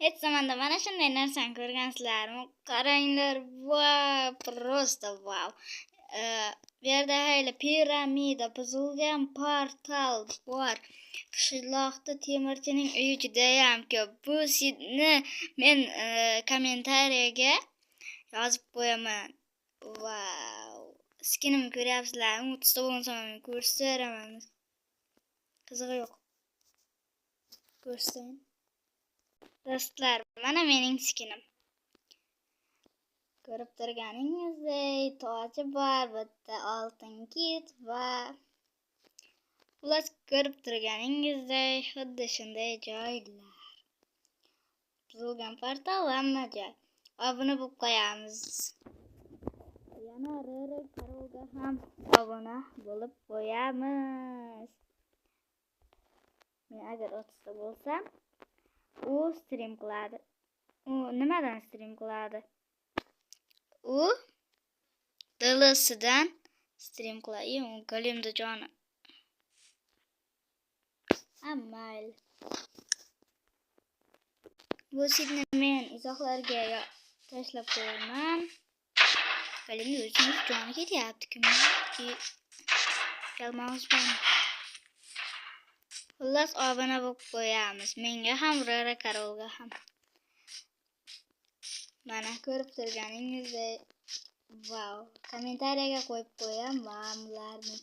Hech zamonda mana shunday narsani ko'rgansizlarmi? Qaranglar, wow, просто wow. Bu yerda hayli piramida, buzilgan portal bor. Qishloqda temirchining uyi judayam ko'p. Bu sidni men kommentariyaga yozib qo'yaman. Wow. Skinimni ko'ryapsizlarmi? 30 so'm ko'rsataraman. Qizig'i yo'q. Ko'rsating. Do'stlar, mana mening skinim. Ko'rib turganingizdek, toji bor, bitta oltin kit va ko'rib turganingizdek, xuddi shunday joylar. Buzilgan portal hamma joy. Obuna bo'lib qo'yamiz. Yana Rere Karolga ham obuna bo'lib qo'yamiz. Men agar 30 ta bo'lsam, u stream qiladi. U nimadan stream qiladi? U DLSdan stream qiladi. U Golemda joni. Amal. Bu sidni men izohlarga tashlab qo'yaman. Golemda o'zimiz joni ketyapti-ku. Yalmog'izman. Xullas obuna bo'lib qo'yamiz. Menga ham, Rere Karolga ham. Mana ko'rib turganingizdek, wow, kommentariyaga qo'yib qo'yaman bularni.